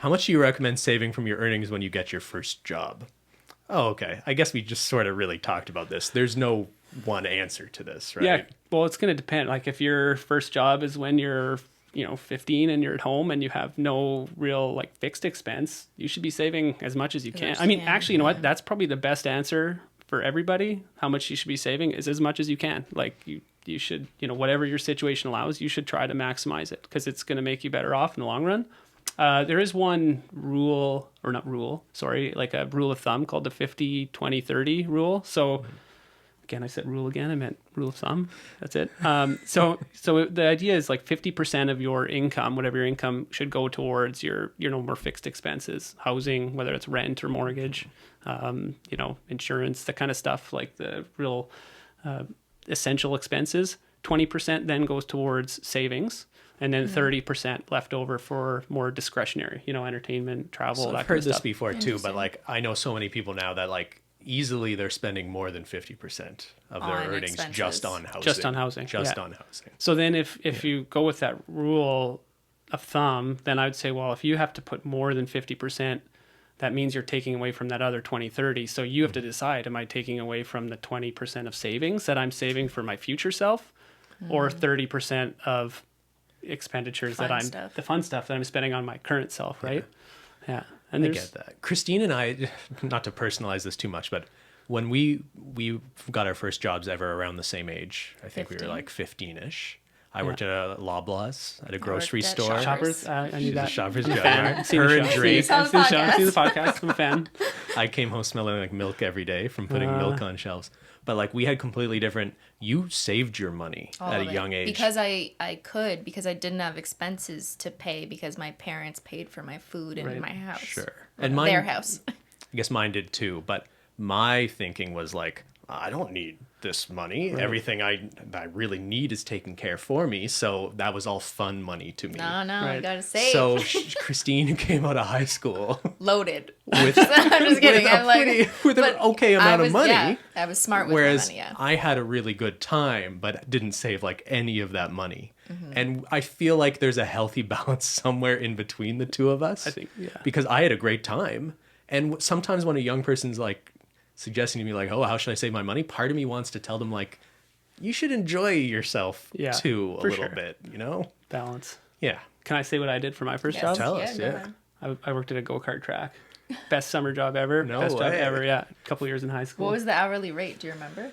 How much do you recommend saving from your earnings when you get your first job? Oh, okay. I guess we just sort of really talked about this. There's no one answer to this, right? Yeah. Well, it's going to depend. Like if your first job is when you're, 15 and you're at home and you have no real like fixed expense, you should be saving as much as you can. I mean, actually, you know what? That's probably the best answer for everybody. How much you should be saving is as much as you can. Like you should, whatever your situation allows, you should try to maximize it because it's going to make you better off in the long run. There is one rule, or not rule, sorry, like a rule of thumb called the 50-20-30 rule. So again, I said rule again, I meant rule of thumb. That's it. So the idea is like 50% of your income, whatever your income, should go towards your, more fixed expenses, housing, whether it's rent or mortgage, insurance, that kind of stuff, like the real essential expenses. 20% then goes towards savings. And then 30% left over for more discretionary, entertainment, travel, So that I've kind heard of this stuff. before too, but like I know so many people now that like easily they're spending more than 50% of their earnings expenses. just on housing. Just on housing, Just yeah. on housing. So then if you go with that rule of thumb, then I would say, well, if you have to put more than 50%, that means you're taking away from that other 20-30. So you have to decide, am I taking away from the 20% of savings that I'm saving for my future self or 30% of expenditures Fun that I'm stuff. the fun stuff that I'm spending on my current self, right? Yeah. And I there's get that. Christine and I, not to personalize this too much, but when we got our first jobs ever around the same age, I think we were 15? like 15-ish. I worked at a Loblaws, at a worked grocery at store. Shoppers. Shoppers. I knew She's a that. Shoppers I'm a Drug fan. Mart. Seen Her the and show. Drake. I've seen the show. I've seen the podcast. podcast. I'm a fan. I came home smelling like milk every day from putting milk on shelves. But like we had completely different. You saved your money All at of a it. young age. Because because I didn't have expenses to pay because my parents paid for my food in Right. my house. Sure. Their And mine, house. I guess mine did too. But my thinking was like, I don't need this money. Right. Everything I really need is taken care for me. So that was all fun money to me. No, Right. you gotta save. So Christine, who came out of high school Loaded. with, I'm just kidding. with, I'm like, with an but okay amount of money. Yeah, I was smart with Whereas my money. Yeah. I had a really good time, but didn't save like any of that money. Mm-hmm. And I feel like there's a healthy balance somewhere in between the two of us. I think, yeah. Because I had a great time. And sometimes when a young person's like suggesting to me like, oh, how should I save my money? Part of me wants to tell them like, you should enjoy yourself Yeah, too a for little sure. bit, Balance. Yeah. Can I say what I did for my first Yes. job? Tell Yeah, us, go yeah. ahead. I worked at a go-kart track. Best summer job ever. No Best job way. ever. Yeah. A couple years in high school. What was the hourly rate? Do you remember?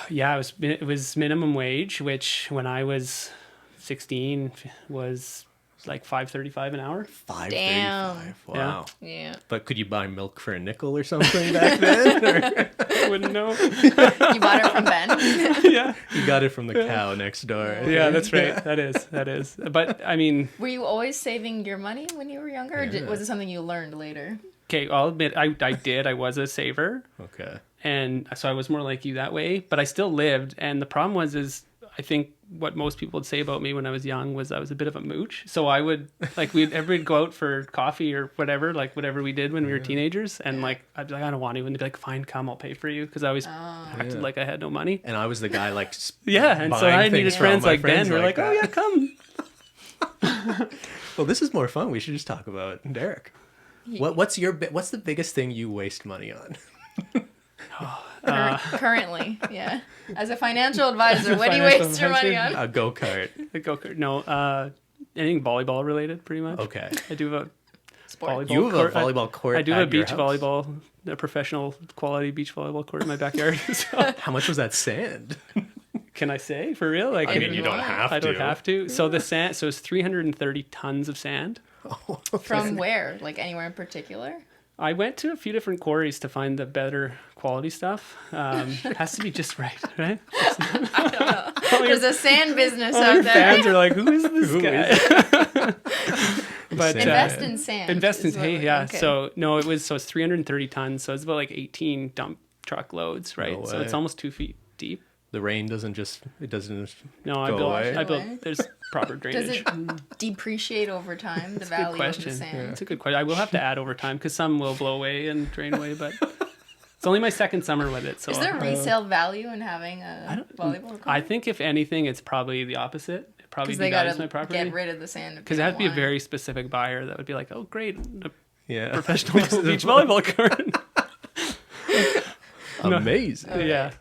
Yeah, it was minimum wage, which when I was 16 was like $5.35 an hour. $5.35. Damn. Wow. Yeah. But could you buy milk for a nickel or something back then? Or I wouldn't know. You bought it from Ben? Yeah. you got it from the cow next door. Yeah, that's right. That is. But I mean, Were you always saving your money when you were younger? Or was it something you learned later? okay, I'll admit I did. I was a saver. Okay. And so I was more like you that way, but I still lived. And the problem is I think what most people would say about me when I was young was I was a bit of a mooch. So I would like we'd go out for coffee or whatever, like whatever we did when we were teenagers, and like I'd be like, I don't want to, and they'd be like, fine, come, I'll pay for you, because I always acted like I had no money. And I was the guy like Yeah, and so buying I things needed for friends all my like Ben who were like, oh that. yeah, come. Well, this is more fun. We should just talk about Derek. What's the biggest thing you waste money on? Currently, yeah. As a financial advisor, what do you Financial waste your money advisor? on? A go-kart. A go-kart. No, anything volleyball related, pretty much. Okay. I do have a Sport. volleyball You have a court. volleyball court I do have a at your beach house? volleyball, a professional quality beach volleyball court in my backyard. So, How much was that sand? can I say for real? Like, I mean, you don't want. have to. I don't have to. So the sand. So it's 330 tons of sand. From where? Like anywhere in particular? I went to a few different quarries to find the better quality stuff. It has to be just right, right? I don't know. There's a sand business All out your there. fans are like, who is this guy? But Sand. Invest in sand. invest in is what hay, we- yeah. okay. So no, it's 330 tons. So it's about like 18 dump truck loads, right? No So it's way. almost 2 feet deep. The rain doesn't just No, I Go built. away. I built. Away. There's proper Does drainage. it depreciate over time, the Good value of the question. sand? It's a good question. I will have to add over time because some will blow away and drain away, but it's only my second summer with it. So Is there resale value in having a volleyball court? I think if anything, it's probably the opposite. probably Because they gotta devalues my property. get rid of the sand. Because it has to be a very specific buyer that would be like, oh, great, a Yeah. professional beach volleyball court. Amazing. Okay. Yeah.